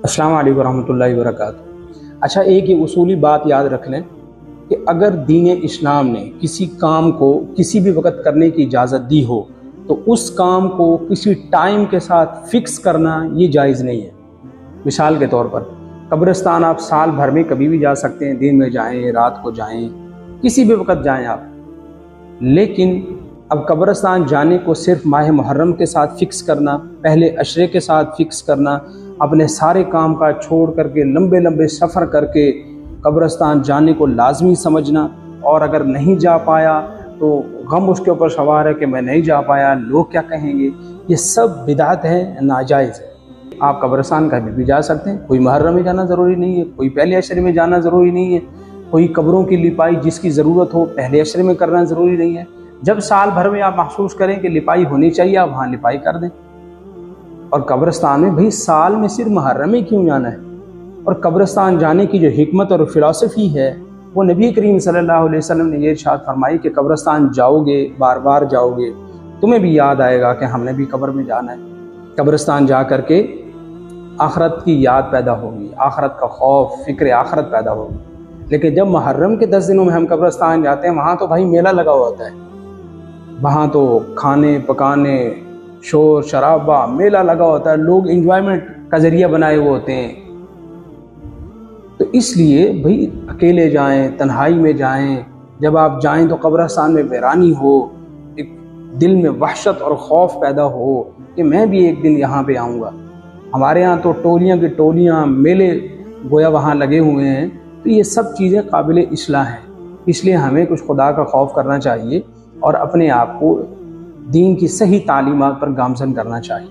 अस्सलाम वालेकुम रहमतुल्लाहि व बरकातुहू। अच्छा, एक ये उसूली बात याद रख लें कि अगर दीन इस्लाम ने किसी काम को किसी भी वक्त करने की इजाज़त दी हो तो उस काम को किसी टाइम के साथ फिक्स करना ये जायज़ नहीं है। मिसाल के तौर पर कब्रिस्तान आप साल भर में कभी भी जा सकते हैं, दिन में जाएं, रात को जाएं, किसी भी वक्त जाएं आप। लेकिन अब कब्रिस्तान जाने को सिर्फ माह मुहर्रम के साथ फिक्स करना, पहले अशरे के साथ फिक्स करना, अपने सारे काम काज छोड़ करके लंबे लंबे सफ़र करके कब्रिस्तान जाने को लाजमी समझना, और अगर नहीं जा पाया तो गम उसके ऊपर सवार है कि मैं नहीं जा पाया, लोग क्या कहेंगे, ये सब बिदात है, नाजायज़ है। आप कब्रिस्तान कभी भी जा सकते हैं, कोई मुहर्रम में जाना ज़रूरी नहीं है, कोई पहले अशरे में जाना ज़रूरी नहीं है, कोई कब्रों की लिपाई जिसकी ज़रूरत हो पहले अशरे में करना ज़रूरी नहीं है। जब साल भर में आप महसूस करें कि लिपाई होनी चाहिए, आप वहाँ लिपाई कर दें। और कब्रिस्तान में भाई साल में सिर्फ मुहर्रम में क्यों जाना है? और कब्रिस्तान जाने की जो हिकमत और फ़िलासफ़ी है वो नबी करीम सल्लल्लाहु अलैहि वसल्लम ने ये इरशाद फरमाई कि कब्रिस्तान जाओगे, बार बार जाओगे, तुम्हें भी याद आएगा कि हमने भी कब्र में जाना है। कब्रिस्तान जा कर के आखरत की याद पैदा होगी, आखरत का खौफ, फ़िक्र आखरत पैदा होगी। लेकिन जब मुहर्रम के 10 दिनों में हम कब्रिस्तान जाते हैं, वहाँ तो भाई मेला लगा होता है, वहाँ तो खाने पकाने, शोर शराबा, मेला लगा होता है, लोग एंजॉयमेंट का ज़रिया बनाए हुए होते हैं। तो इसलिए भाई अकेले जाएं, तन्हाई में जाएं, जब आप जाएं तो कब्रिस्तान में वीरानी हो, एक दिल में वहशत और खौफ पैदा हो कि मैं भी एक दिन यहाँ पे आऊँगा। हमारे यहाँ तो टोलियाँ की टोलियाँ मेले गोया वहाँ लगे हुए हैं। तो ये सब चीज़ें काबिल इस्लाह हैं, इसलिए हमें कुछ खुदा का खौफ करना चाहिए और अपने आप को दीन की सही तालीमात पर गामज़न करना चाहिए।